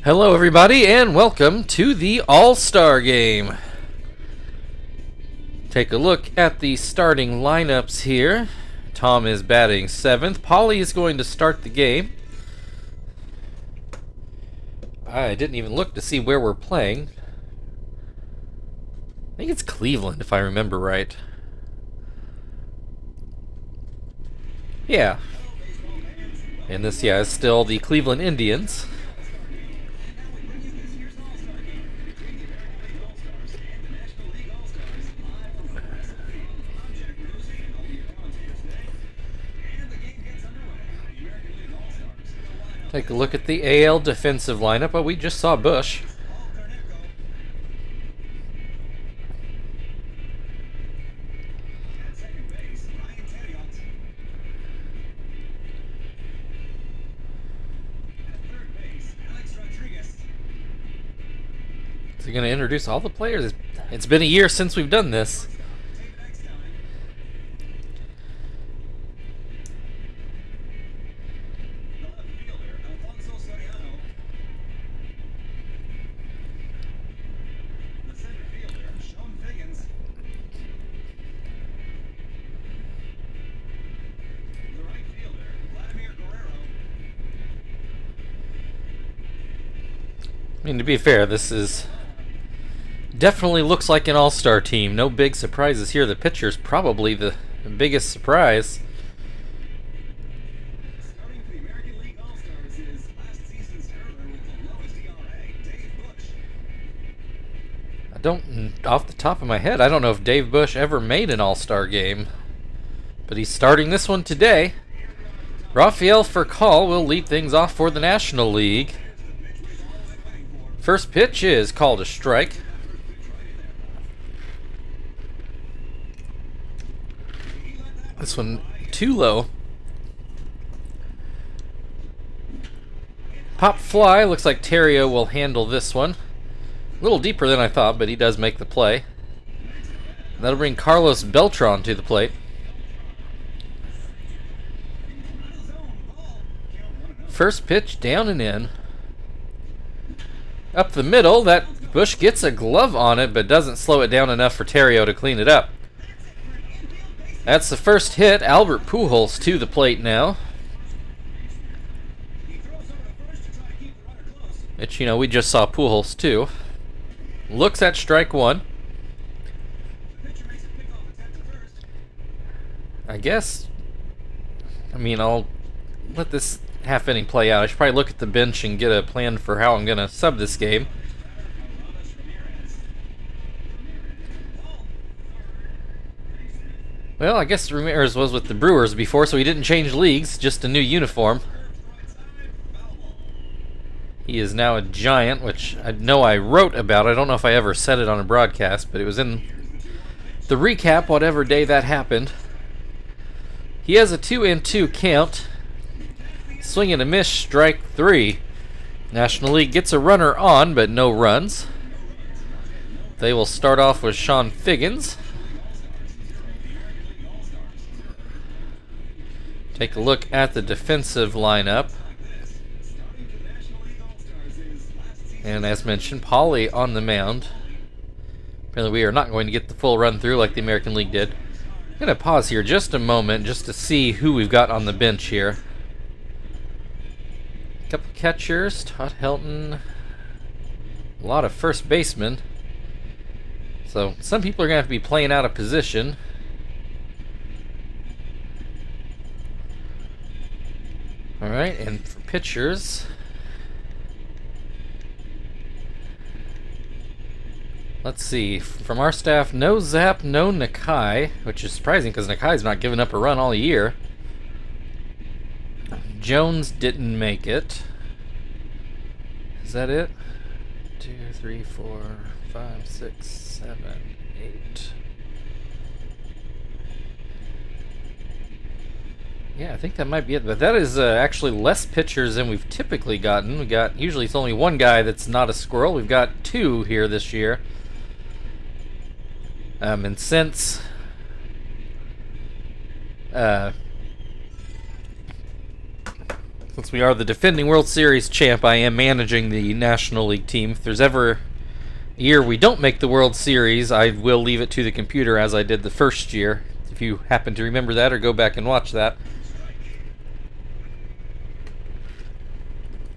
Hello everybody and welcome to the All-Star Game. Take a look at the starting lineups here. Tom is batting 7th. Polly is going to start the game. I didn't even look to see where we're playing. I think it's Cleveland if I remember right. Yeah. And this, is still the Cleveland Indians. Take a look at the AL defensive lineup. Oh, we just saw Bush. Is he going to introduce all the players? It's been a year since we've done this. I mean, to be fair, this is definitely looks like an all-star team. No big surprises here. The pitcher's probably the biggest surprise. Off the top of my head, I don't know if Dave Bush ever made an all-star game. But he's starting this one today. Rafael Furcal will lead things off for the National League. First pitch is called a strike. This one too low. Pop fly. Looks like Terrio will handle this one. A little deeper than I thought, but he does make the play. That'll bring Carlos Beltran to the plate. First pitch down and in. Up the middle, that Bush gets a glove on it, but doesn't slow it down enough for Terrio to clean it up. That's the first hit. Albert Pujols to the plate now. Which, we just saw Pujols too. Looks at strike one. I'll let this half inning play out. I should probably look at the bench and get a plan for how I'm going to sub this game. Well, I guess Ramirez was with the Brewers before, so he didn't change leagues, just a new uniform. He is now a Giant, which I know I wrote about. I don't know if I ever said it on a broadcast, but it was in the recap, whatever day that happened. He has a 2-2 count. Swing and a miss, strike 3. National League gets a runner on, but no runs. They will start off with Sean Figgins. Take a look at the defensive lineup. And as mentioned, Polly on the mound. Apparently we are not going to get the full run through like the American League did. I'm going to pause here just a moment just to see who we've got on the bench here. Couple catchers, Todd Helton, a lot of first basemen. So some people are going to have to be playing out of position. Alright, and for pitchers, let's see, from our staff, no Zap, no Nakai, which is surprising because Nakai's not given up a run all year. Jones didn't make it. Is that it? 2, 3, 4, 5, 6, 7, 8. Yeah, I think that might be it. But that is actually less pitchers than we've typically gotten. Usually it's only one guy that's not a Squirrel. We've got 2 here this year. And since Since we are the defending World Series champ, I am managing the National League team. If there's ever a year we don't make the World Series, I will leave it to the computer as I did the first year. If you happen to remember that or go back and watch that.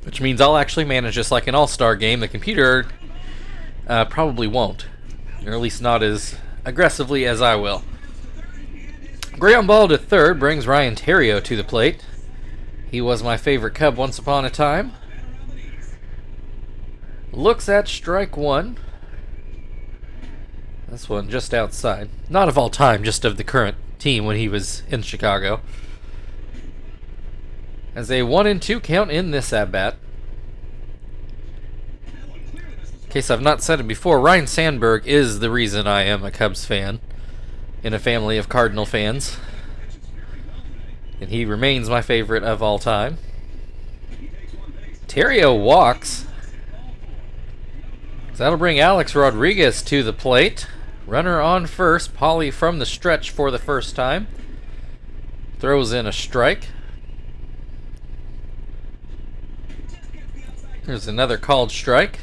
Which means I'll actually manage this like an all-star game. The computer probably won't. Or at least not as aggressively as I will. Ground ball to third brings Ryan Theriot to the plate. He was my favorite Cub once upon a time. Looks at strike one. This one just outside. Not of all time, just of the current team when he was in Chicago. As a 1-2 count in this at-bat. In case I've not said it before, Ryan Sandberg is the reason I am a Cubs fan in a family of Cardinal fans. And he remains my favorite of all time. Theriot walks. So that'll bring Alex Rodriguez to the plate. Runner on first. Pauly from the stretch for the first time. Throws in a strike. There's another called strike.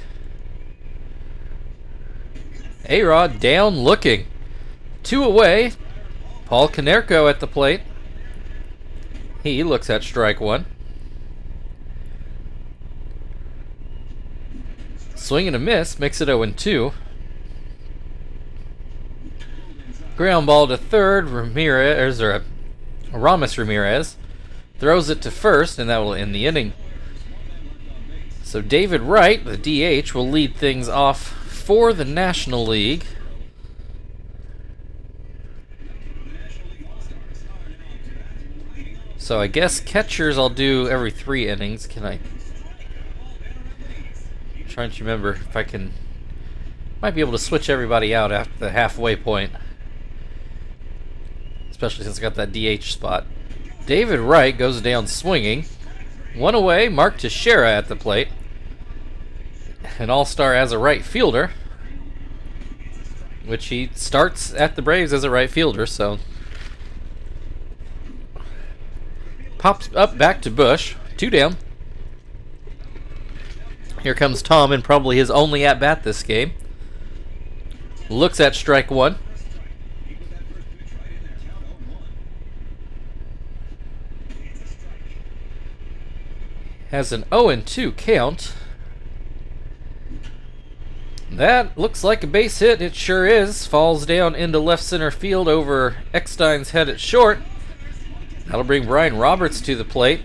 A-Rod down looking. 2 away. Paul Konerko at the plate. He looks at strike one. Swing and a miss, makes it 0-2. Ground ball to third, Ramos Ramirez throws it to first, and that will end the inning. So David Wright, the DH, will lead things off for the National League. So I guess catchers I'll do every 3 innings. Can I? I'm trying to remember if I can. Might be able to switch everybody out after the halfway point. Especially since I got that DH spot. David Wright goes down swinging. 1 away, Mark Teixeira at the plate. An all-star as a right fielder. Which he starts at the Braves as a right fielder, so. Pops up back to Bush. 2 down. Here comes Tom in probably his only at-bat this game. Looks at strike one. Has an 0-2 count. That looks like a base hit. It sure is. Falls down into left center field over Eckstein's head at short. That'll bring Brian Roberts to the plate.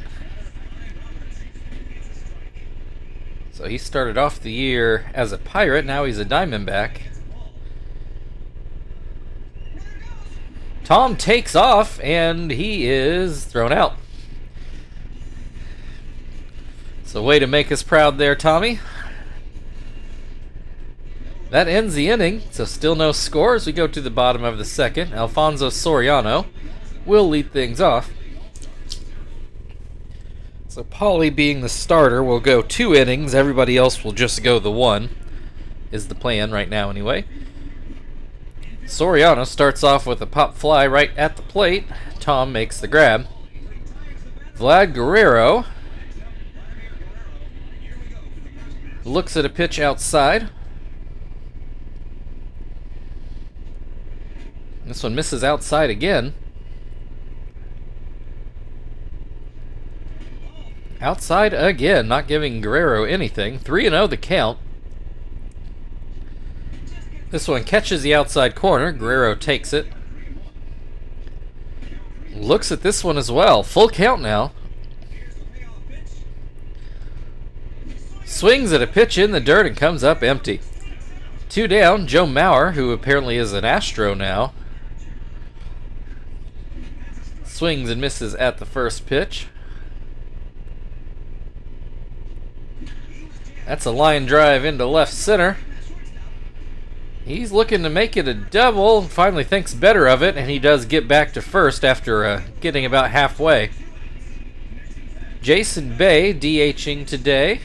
So he started off the year as a Pirate. Now he's a Diamondback. Tom takes off, and he is thrown out. So way to make us proud there, Tommy. That ends the inning, so still no scores. We go to the bottom of the second. Alfonso Soriano will lead things off. So Pauly, being the starter, will go 2 innings. Everybody else will just go the 1, is the plan right now anyway. Soriano starts off with a pop fly right at the plate. Tom makes the grab. Vlad Guerrero looks at a pitch outside. This one misses outside again. Outside again, not giving Guerrero anything. 3-0 the count. This one catches the outside corner. Guerrero takes it. Looks at this one as well. Full count now. Swings at a pitch in the dirt and comes up empty. 2 down. Joe Mauer, who apparently is an Astro now, swings and misses at the first pitch. That's a line drive into left center. He's looking to make it a double. Finally thinks better of it, and he does get back to first after getting about halfway. Jason Bay DHing today.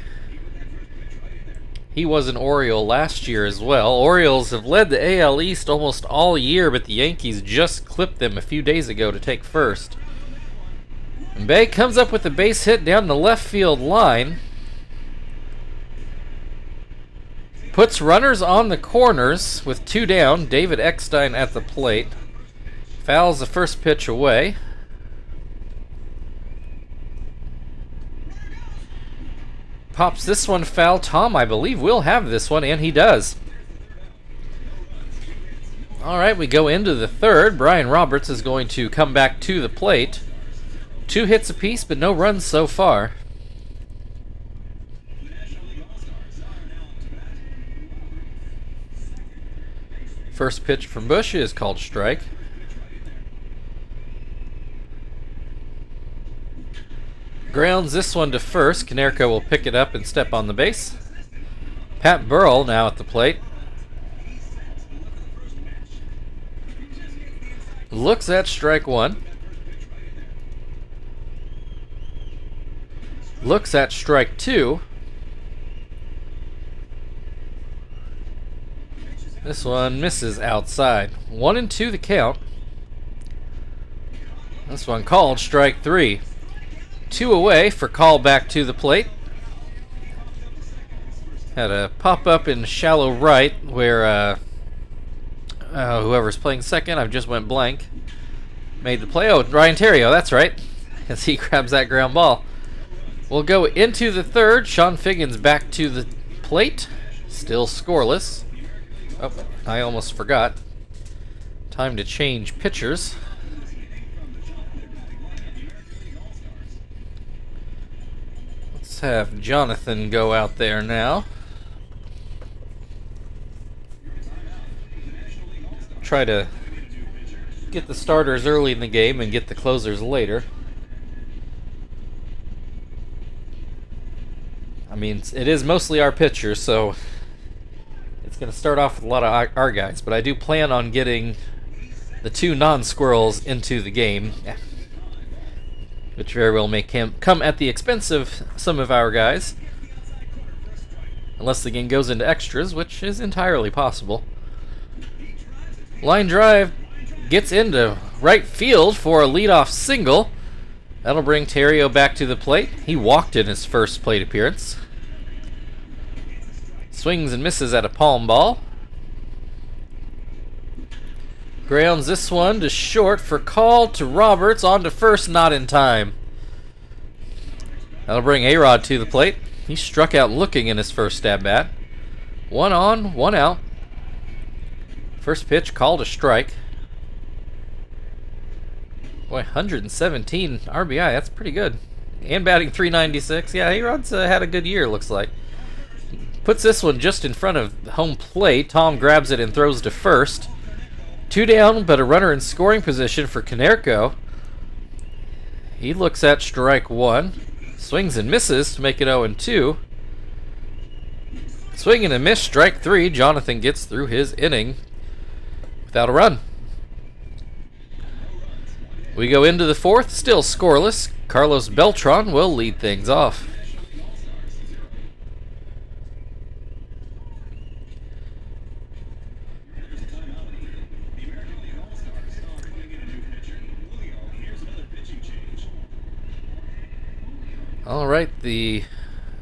He was an Oriole last year as well. Orioles have led the AL East almost all year, but the Yankees just clipped them a few days ago to take first. And Bay comes up with a base hit down the left field line. Puts runners on the corners with 2 down. David Eckstein at the plate. Fouls the first pitch away. Pops this one foul. Tom, I believe, will have this one, and he does. All right, we go into the third. Brian Roberts is going to come back to the plate. 2 hits apiece, but no runs so far. First pitch from Bush is called strike. Grounds this one to first. Konerko will pick it up and step on the base. Pat Burrell now at the plate. Looks at strike 1. Looks at strike 2. This one misses outside. 1-2 the count. This one called strike 3. 2 away for call back to the plate. Had a pop up in shallow right where whoever's playing second, I've just went blank, made the play. Oh, Ryan Terrio, that's right, as he grabs that ground ball. We'll go into the third. Sean Figgins back to the plate. Still scoreless. Oh, I almost forgot. Time to change pitchers. Let's have Jonathan go out there now. Try to get the starters early in the game and get the closers later. I mean, it is mostly our pitchers, so it's going to start off with a lot of our guys, but I do plan on getting the 2 non-squirrels into the game, which very well may come at the expense of some of our guys, unless the game goes into extras, which is entirely possible. Line drive gets into right field for a leadoff single. That'll bring Terrio back to the plate. He walked in his first plate appearance. Swings and misses at a palm ball. Grounds this one to short for call to Roberts. On to first, not in time. That'll bring A-Rod to the plate. He struck out looking in his first stab at. 1 on, 1 out. First pitch called a strike. Boy, 117 RBI, that's pretty good. And batting .396. Yeah, A-Rod's had a good year, looks like. Puts this one just in front of home plate. Tom grabs it and throws to first. 2 down, but a runner in scoring position for Konerko. He looks at strike 1. Swings and misses to make it 0-2. Swing and a miss, strike 3. Jonathan gets through his inning without a run. We go into the fourth, still scoreless. Carlos Beltran will lead things off. All right, the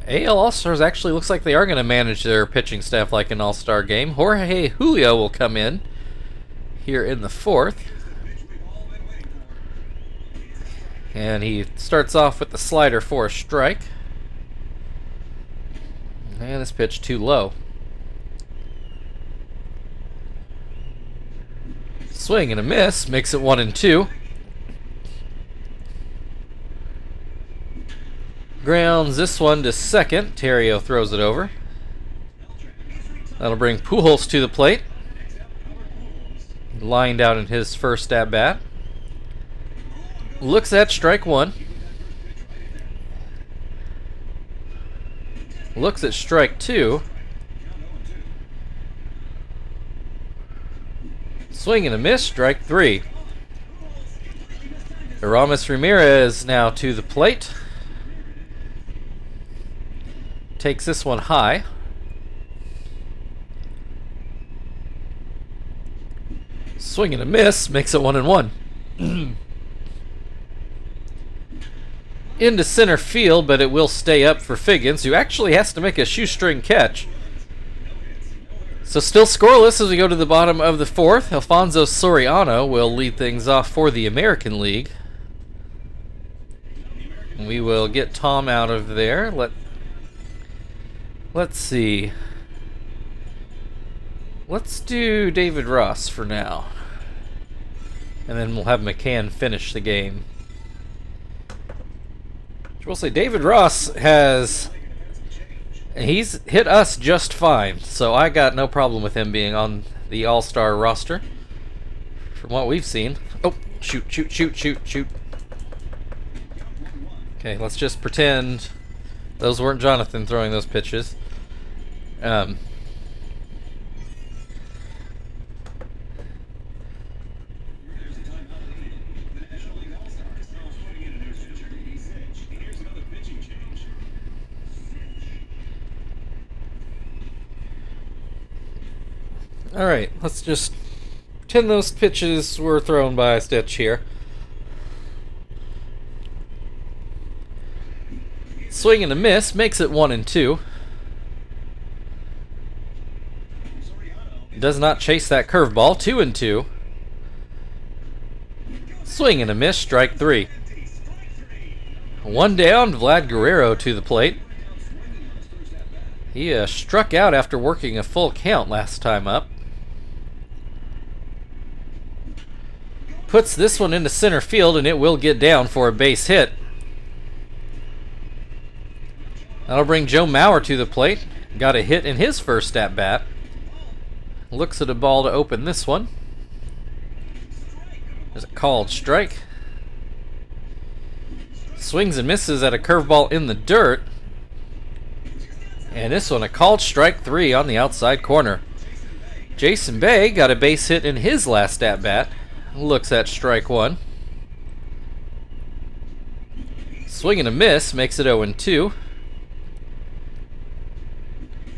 AL All-Stars actually looks like they are going to manage their pitching staff like an All-Star game. Jorge Julio will come in here in the fourth. And he starts off with the slider for a strike. And this pitch too low. Swing and a miss, makes it 1-2. Grounds this one to second. Terrio throws it over. That'll bring Pujols to the plate. Lined out in his first at bat. Looks at strike 1. Looks at strike 2. Swing and a miss, strike 3. Aramis Ramirez now to the plate. Takes this one high. Swing and a miss, makes it 1-1. into center field, but it will stay up for Figgins, who actually has to make a shoestring catch. So still scoreless as we go to the bottom of the fourth. Alfonso Soriano will lead things off for the American League. We will get Tom out of there. Let's see. Let's do David Ross for now. And then we'll have McCann finish the game. We'll say David Ross he's hit us just fine, so I got no problem with him being on the All-Star roster from what we've seen. Oh, shoot. Okay, let's just pretend those weren't Jonathan throwing those pitches. Alright, let's just pretend those pitches were thrown by Stitch here. Swing and a miss makes it 1-2. Does not chase that curveball. 2-2. Swing and a miss, strike 3. One down, Vlad Guerrero to the plate. He struck out after working a full count last time up. Puts this one into center field, and it will get down for a base hit. That'll bring Joe Mauer to the plate. Got a hit in his first at-bat. Looks at a ball to open this one. There's a called strike. Swings and misses at a curveball in the dirt. And this one a called strike 3 on the outside corner. Jason Bay got a base hit in his last at-bat. Looks at strike 1. Swing and a miss makes it 0-2.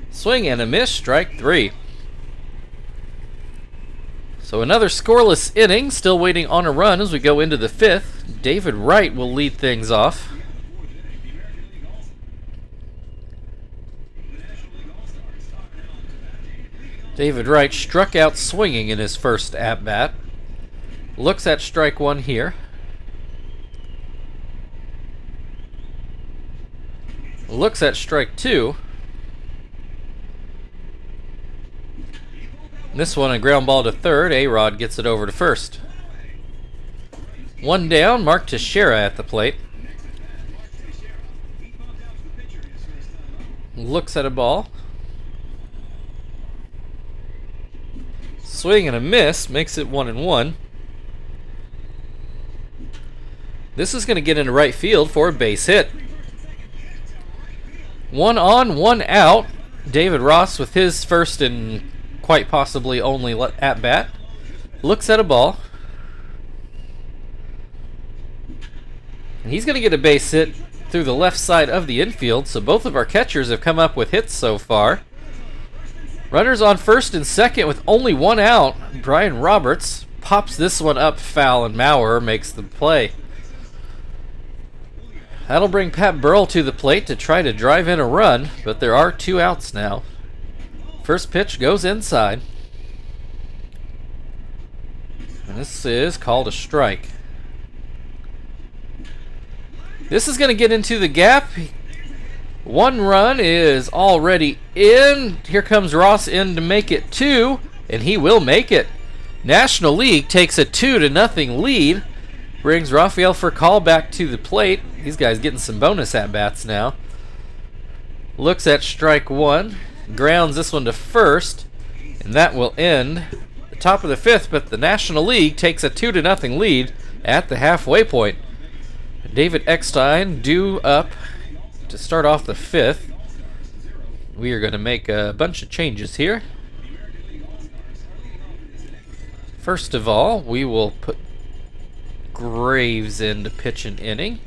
Swing and a miss, strike 3. So another scoreless inning, still waiting on a run as we go into the 5th. David Wright will lead things off. David Wright struck out swinging in his first at-bat. Looks at strike 1 here. Looks at strike 2. This one a ground ball to third. A-Rod gets it over to first. One down, Mark Teixeira at the plate. Looks at a ball. Swing and a miss makes it 1-1. This is going to get into right field for a base hit. 1 on, 1 out. David Ross with his first and quite possibly only at-bat. Looks at a ball. And he's going to get a base hit through the left side of the infield, so both of our catchers have come up with hits so far. Runners on first and second with only 1 out. Brian Roberts pops this one up foul, and Mauer makes the play. That'll bring Pat Burrell to the plate to try to drive in a run, but there are 2 outs now. First pitch goes inside. And this is called a strike. This is going to get into the gap. 1 run is already in. Here comes Ross in to make it 2, and he will make it. National League takes a 2-0 lead. Brings Rafael Furcal back to the plate. These guys getting some bonus at-bats now. Looks at strike 1. Grounds this one to first. And that will end the top of the 5th, but the National League takes a 2-0 lead at the halfway point. David Eckstein due up to start off the 5th. We are going to make a bunch of changes here. First of all, we will put Graves in to pitch an inning.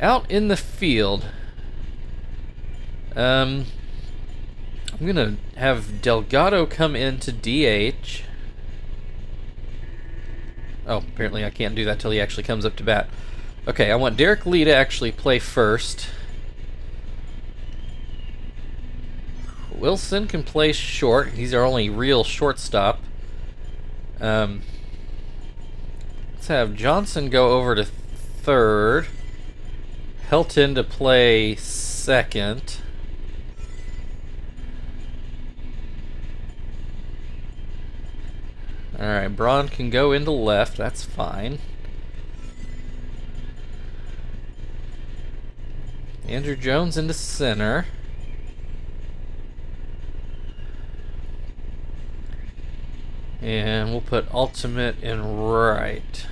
Out in the field, I'm going to have Delgado come in to DH. Oh, apparently I can't do that till he actually comes up to bat. Okay, I want Derek Lee to actually play first. Wilson can play short. He's our only real shortstop. Let's have Johnson go over to third. Helton to play second. Alright, Braun can go into left. That's fine. Andrew Jones into center. And we'll put Ultimate in right.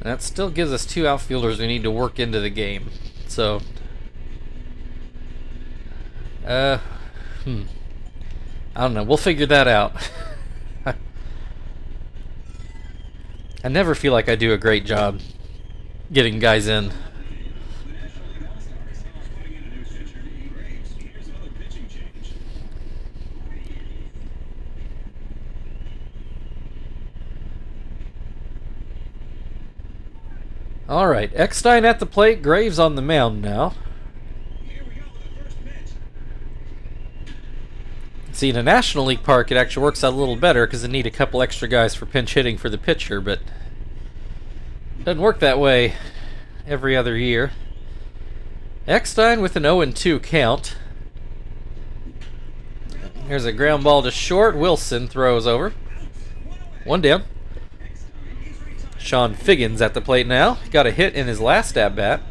That still gives us 2 outfielders we need to work into the game. So, I don't know. We'll figure that out. I never feel like I do a great job getting guys in. All right, Eckstein at the plate, Graves on the mound now. See, in a National League park, it actually works out a little better because they need a couple extra guys for pinch hitting for the pitcher, but it doesn't work that way every other year. Eckstein with an 0-2 count. Here's a ground ball to short. Wilson throws over. 1 down. Sean Figgins at the plate now. Got a hit in his last at-bat.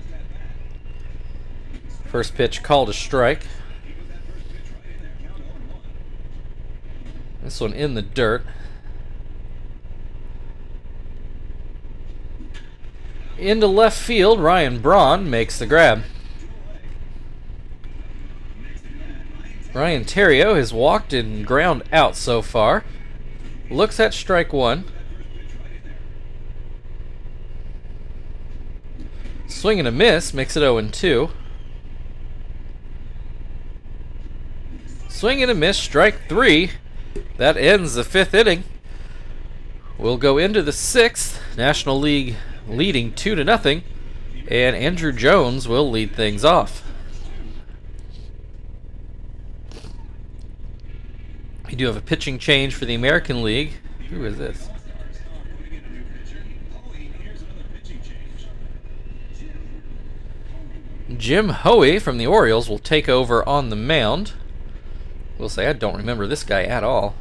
First pitch called a strike. This one in the dirt. Into left field, Ryan Braun makes the grab. Ryan Theriot has walked and ground out so far. Looks at strike 1. Swing and a miss, makes it 0-2. Swing and a miss, strike 3. That ends the 5th inning. We'll go into the 6th. National League leading 2-0. And Andrew Jones will lead things off. We do have a pitching change for the American League. Who is this? Jim Hoey from the Orioles will take over on the mound. We'll say I don't remember this guy at all.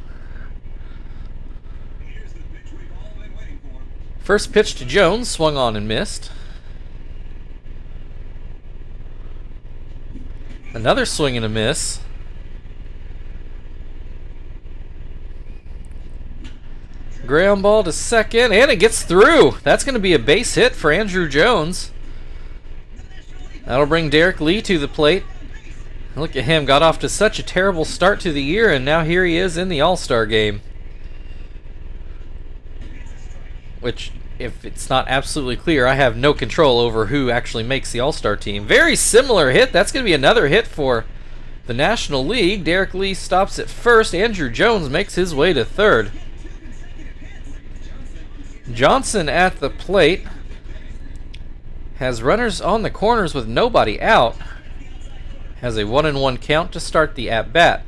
First pitch to Jones, swung on and missed. Another swing and a miss. Ground ball to second, and it gets through. That's going to be a base hit for Andrew Jones. That'll bring Derek Lee to the plate. Look at him, got off to such a terrible start to the year, and now here he is in the All-Star game. Which, if it's not absolutely clear, I have no control over who actually makes the All-Star team. Very similar hit. That's going to be another hit for the National League. Derek Lee stops at first. Andrew Jones makes his way to third. Johnson at the plate. Has runners on the corners with nobody out. Has a 1-1 count to start the at-bat.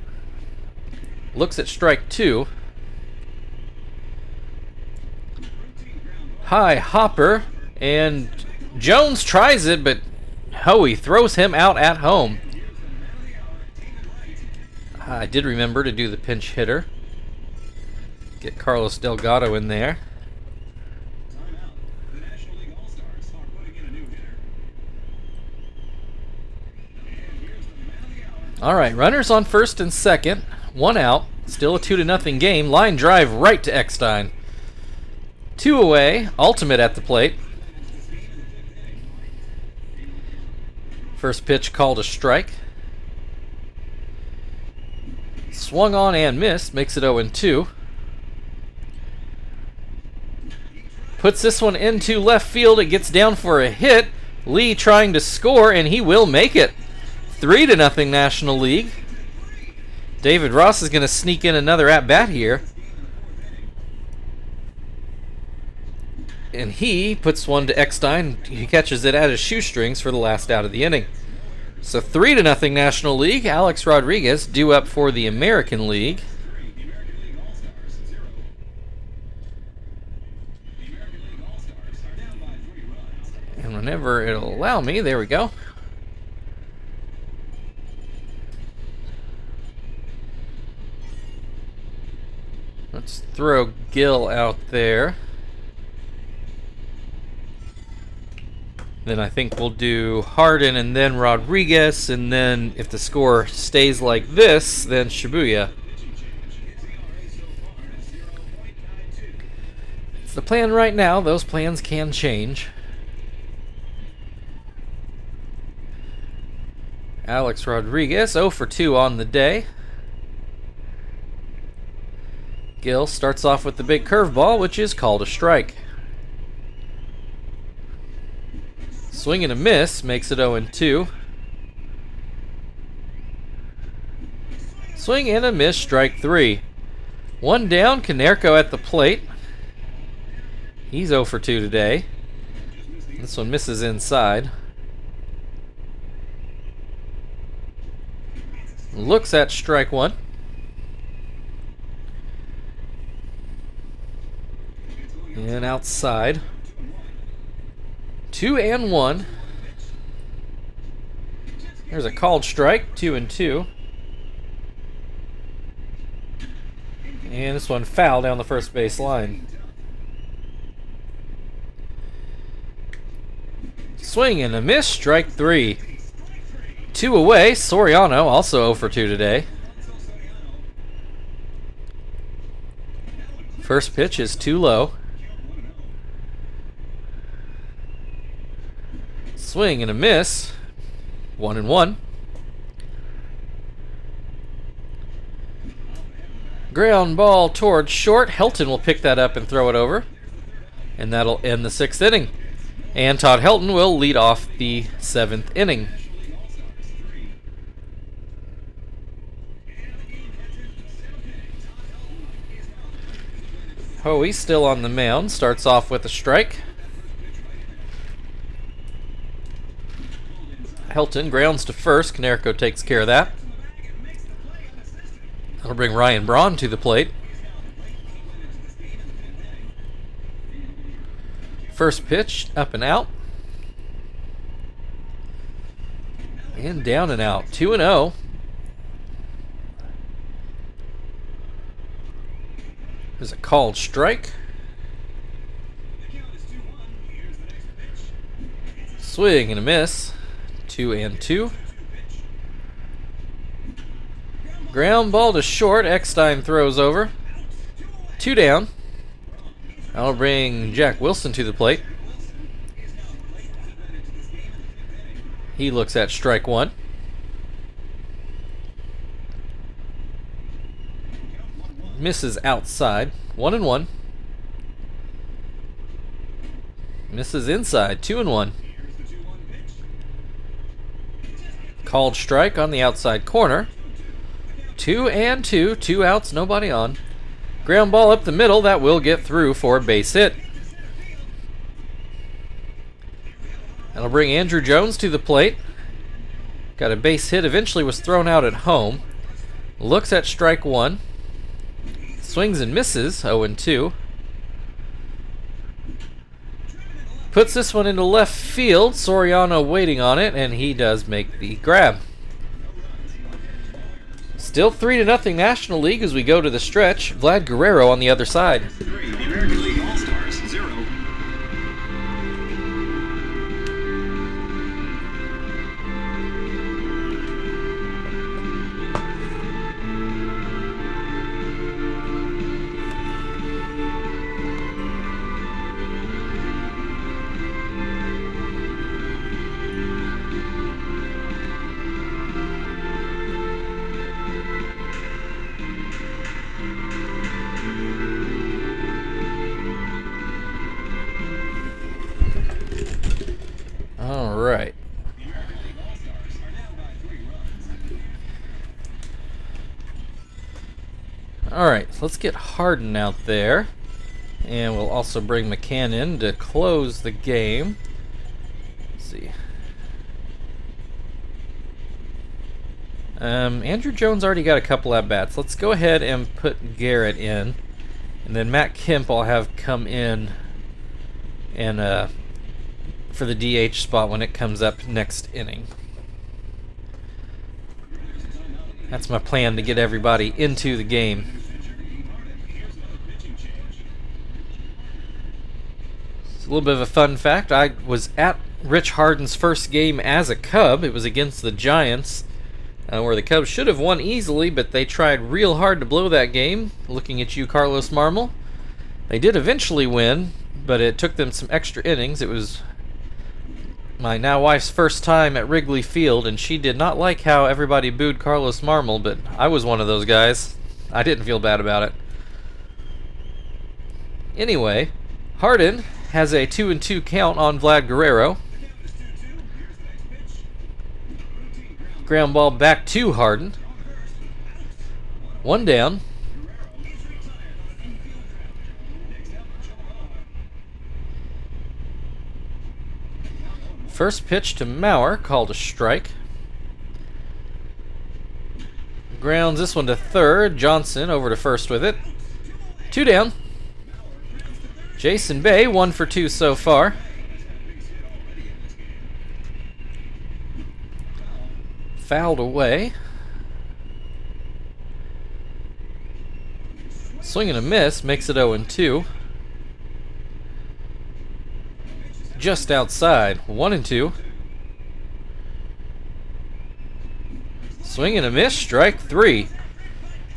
Looks at strike 2. High hopper, and Jones tries it, but Hoey throws him out at home. I did remember to do the pinch hitter. Get Carlos Delgado in there. Alright, runners on first and second. 1 out. Still a 2-0 game. Line drive right to Eckstein. 2 away. Ultimate at the plate. First pitch called a strike. Swung on and missed. Makes it 0-2. Puts this one into left field. It gets down for a hit. Lee trying to score, and he will make it. 3-0 National League. David Ross is going to sneak in another at-bat here. And he puts one to Eckstein. He catches it at his shoestrings for the last out of the inning. So 3-0 National League. Alex Rodriguez due up for the American League. And whenever it'll allow me, there we go. Let's throw Gill out there. Then I think we'll do Harden and then Rodriguez, and then if the score stays like this, then Shibuya. It's the plan right now. Those plans can change. Alex Rodriguez, 0 for 2 on the day. Gill starts off with the big curveball, which is called a strike. Swing and a miss makes it 0-2. Swing and a miss, strike 3. One down, Konerko at the plate. He's 0 for 2 today. This one misses inside. Looks at strike 1. And outside. 2-1. There's a called strike, 2-2. And this one foul down the first base line. Swing and a miss, strike 3. 2 away, Soriano also 0 for 2 today. First pitch is too low. Swing and a miss. 1-1. Ground ball towards short. Helton will pick that up and throw it over. And that'll end the 6th inning. And Todd Helton will lead off the 7th inning. Hoey still on the mound. Starts off with a strike. Helton grounds to first. Konerko takes care of that. That'll bring Ryan Braun to the plate. First pitch, up and out. And down and out. 2-0. There's a called strike. Swing and a miss. 2-2. Ground ball to short. Eckstein throws over. 2 down. That'll bring Jack Wilson to the plate. He looks at strike 1. Misses outside. 1-1. Misses inside. 2-1. Called strike on the outside corner. 2-2. 2 outs, nobody on. Ground ball up the middle. That will get through for a base hit. That'll bring Andrew Jones to the plate. Got a base hit. Eventually was thrown out at home. Looks at strike 1. Swings and misses. 0-2. Puts this one into left field. Soriano waiting on it, and he does make the grab. Still 3-0 National League as we go to the stretch. Vlad Guerrero on the other side. American League All-Stars, 0. All right. All right, so let's get Harden out there. And we'll also bring McCann in to close the game. Let's see. Andrew Jones already got a couple at bats. Let's go ahead and put Garrett in. And then Matt Kemp I'll have come in and for the DH spot when it comes up next inning. That's my plan to get everybody into the game. It's a little bit of a fun fact. I was at Rich Harden's first game as a Cub. It was against the Giants, where the Cubs should have won easily, but they tried real hard to blow that game. Looking at you, Carlos Marmol. They did eventually win, but it took them some extra innings. It was my now wife's first time at Wrigley Field, and she did not like how everybody booed Carlos Marmol, but I was one of those guys. I didn't feel bad about it. Anyway, Harden has a 2-2 count on Vlad Guerrero. Ground ball back to Harden. One down. First pitch to Mauer, called a strike. Grounds this one to third. Johnson over to first with it. 2 down. Jason Bay, 1 for 2 so far. Fouled away. Swing and a miss, makes it 0-2. Just outside, 1-2. Swing and a miss, strike 3.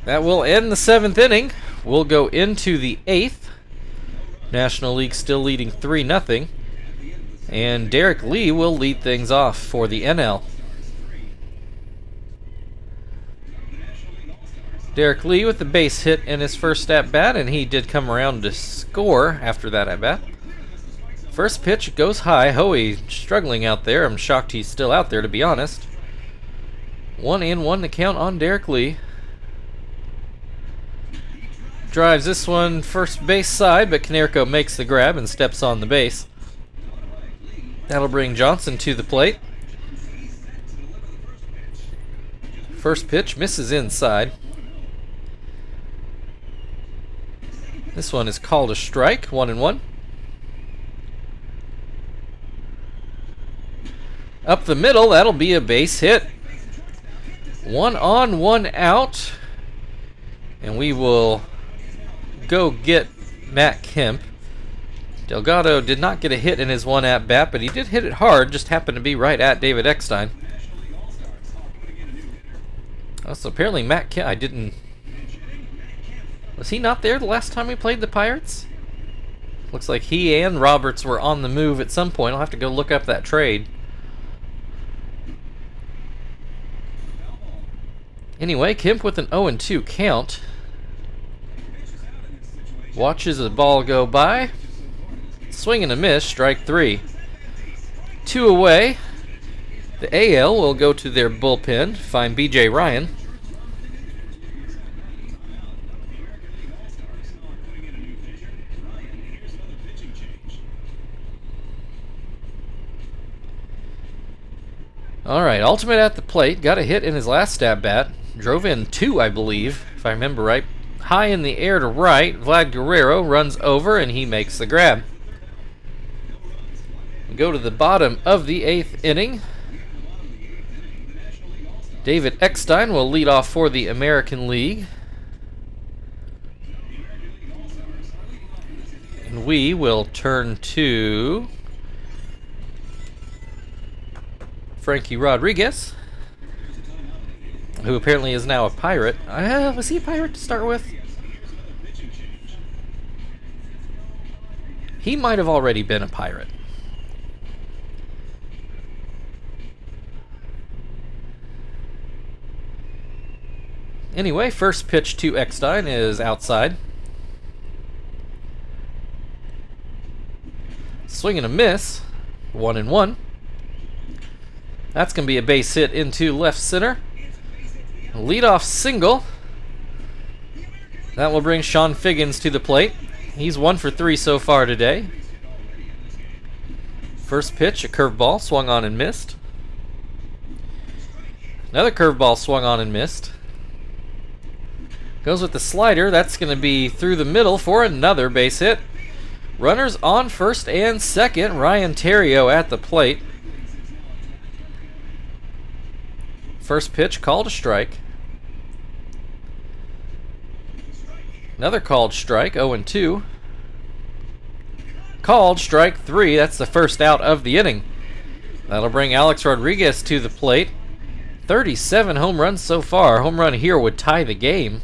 That will end the 7th inning. We'll go into the 8th. National League still leading 3-0. And Derek Lee will lead things off for the NL. Derek Lee with the base hit in his first at-bat, and he did come around to score after that at-bat. First pitch goes high. Hoey struggling out there. I'm shocked he's still out there, to be honest. 1-1 to count on Derek Lee. Drives this one first base side, but Konerko makes the grab and steps on the base. That'll bring Johnson to the plate. First pitch misses inside. This one is called a strike, 1-1. Up the middle, that'll be a base hit. 1 on, 1 out. And we will go get Matt Kemp. Delgado did not get a hit in his one at-bat, but he did hit it hard, just happened to be right at David Eckstein. Oh, so apparently Matt Kemp, I didn't... Was he not there the last time we played the Pirates? Looks like he and Roberts were on the move at some point. I'll have to go look up that trade. Anyway, Kemp with an 0-2 count. Watches the ball go by. Swing and a miss, strike 3. 2 away. The AL will go to their bullpen, find BJ Ryan. Alright, Ultimate at the plate. Got a hit in his last at-bat. Drove in 2, I believe, if I remember right. High in the air to right. Vlad Guerrero runs over and he makes the grab. We go to the bottom of the 8th inning. David Eckstein will lead off for the American League. And we will turn to Frankie Rodriguez, who apparently is now a Pirate. Was he a Pirate to start with? He might have already been a Pirate. Anyway, first pitch to Eckstein is outside. Swing and a miss. 1-1. That's going to be a base hit into left center. Leadoff single. That will bring Sean Figgins to the plate. He's 1 for 3 so far today. First pitch, a curveball, swung on and missed. Another curveball swung on and missed. Goes with the slider. That's going to be through the middle for another base hit. Runners on first and second. Ryan Theriot at the plate. First pitch, called a strike. Another called strike, 0-2. Called strike 3. That's the first out of the inning. That'll bring Alex Rodriguez to the plate. 37 home runs so far. Home run here would tie the game.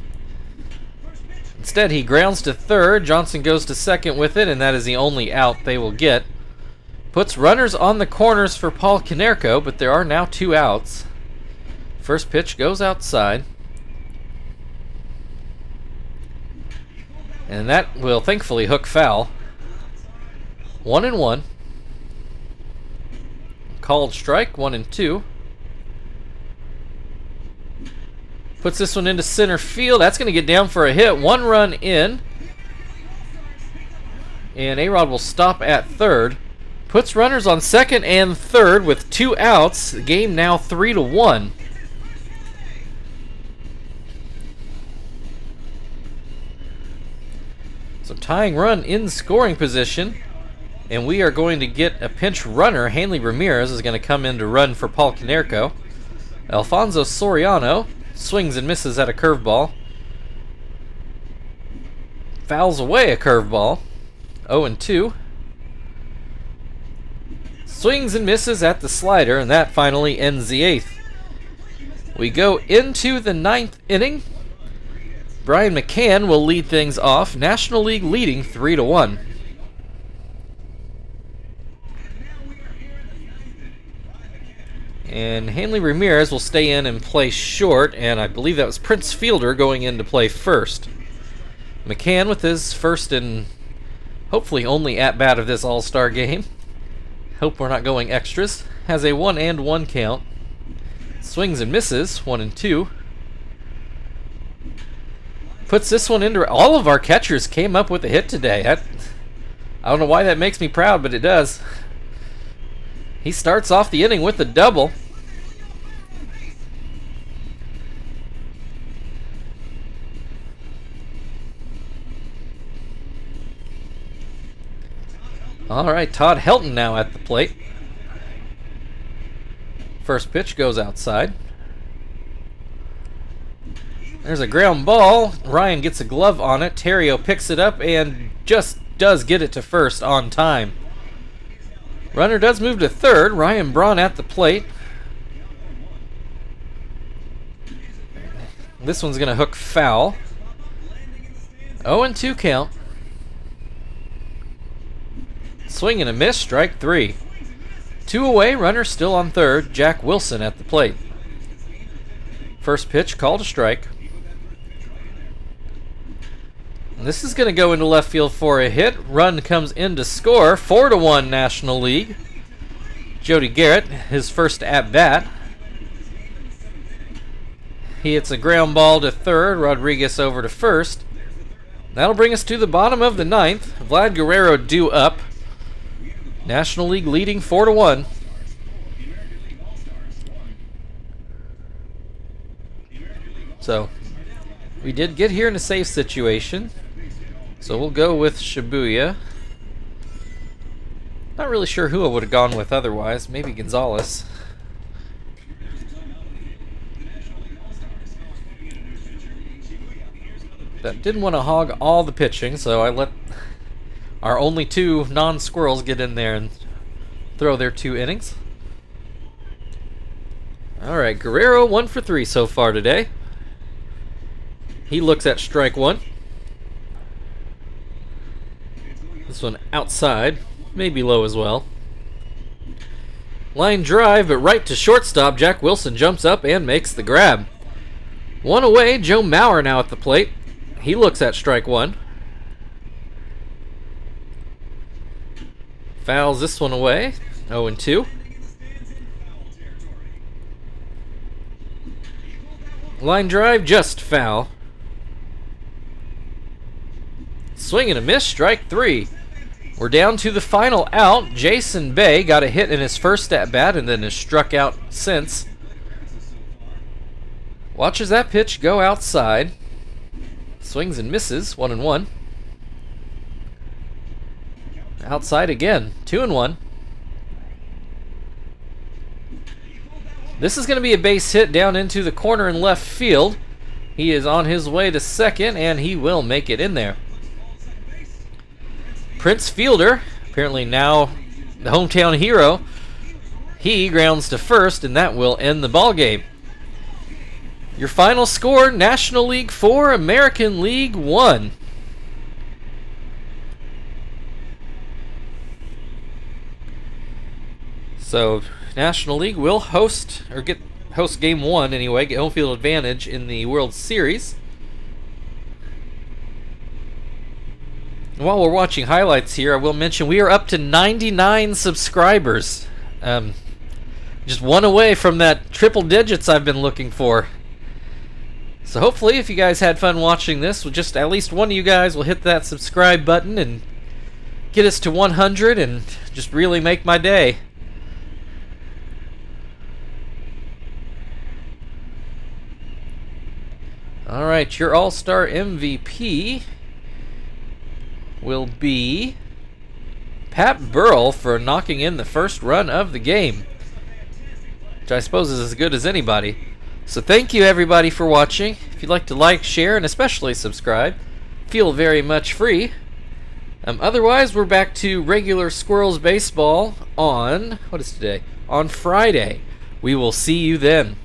Instead, he grounds to third. Johnson goes to second with it, and that is the only out they will get. Puts runners on the corners for Paul Konerko, but there are now 2 outs. First pitch goes outside. And that will thankfully hook foul. 1-1. Called strike, 1-2. Puts this one into center field. That's going to get down for a hit. 1 run in. And A-Rod will stop at third. Puts runners on second and third with 2 outs. The game now 3-1. So tying run in scoring position. And we are going to get a pinch runner. Hanley Ramirez is going to come in to run for Paul Konerko. Alfonso Soriano swings and misses at a curveball. Fouls away a curveball. 0-2. Swings and misses at the slider, and that finally ends the 8th. We go into the 9th inning. Brian McCann will lead things off. National League leading 3-1. And Hanley Ramirez will stay in and play short, and I believe that was Prince Fielder going in to play first. McCann with his first and hopefully only at-bat of this All-Star game. Hope we're not going extras. Has a 1-1 count. Swings and misses, 1-2. Puts this one into... All of our catchers came up with a hit today. I don't know why that makes me proud, but it does. He starts off the inning with a double. All right, Todd Helton now at the plate. First pitch goes outside. There's a ground ball. Ryan gets a glove on it. Theriot picks it up and just does get it to first on time. Runner does move to third. Ryan Braun at the plate. This one's going to hook foul. 0-2 count. Swing and a miss, strike 3. 2 away, runner still on third. Jack Wilson at the plate. First pitch, called a strike. And this is going to go into left field for a hit. Run comes in to score. 4-1 National League. Jody Garrett, his first at-bat. He hits a ground ball to third. Rodriguez over to first. That'll bring us to the bottom of the 9th. Vlad Guerrero due up. National League leading 4-1. So, we did get here in a safe situation. So we'll go with Shibuya. Not really sure who I would have gone with otherwise. Maybe Gonzalez. But didn't want to hog all the pitching, so I let our only 2 non-squirrels get in there and throw their 2 innings. Alright, Guerrero 1 for 3 so far today. He looks at strike 1. This one outside, maybe low as well. Line drive, but right to shortstop. Jack Wilson jumps up and makes the grab. 1 away, Joe Mauer now at the plate. He looks at strike 1. Fouls this one away. 0-2. Line drive, just foul. Swing and a miss, strike 3. We're down to the final out. Jason Bay got a hit in his first at-bat and then has struck out since. Watches that pitch go outside. Swings and misses, 1-1. Outside again, 2-1. This is going to be a base hit down into the corner in left field. He is on his way to second, and he will make it in there. Prince Fielder, apparently now the hometown hero, he grounds to first, and that will end the ball game. Your final score, National League 4, American League 1. So, National League will host game 1 anyway, get home field advantage in the World Series. While we're watching highlights here, I will mention we are up to 99 subscribers. Just one away from that triple digits I've been looking for. So hopefully, if you guys had fun watching this, just at least one of you guys will hit that subscribe button and get us to 100 and just really make my day. Alright, your All-Star MVP will be Pat Burrell for knocking in the first run of the game, which I suppose is as good as anybody. So thank you everybody for watching. If you'd like to like, share, and especially subscribe, feel very much free. Otherwise, we're back to regular Squirrels baseball on, what is today? On Friday. We will see you then.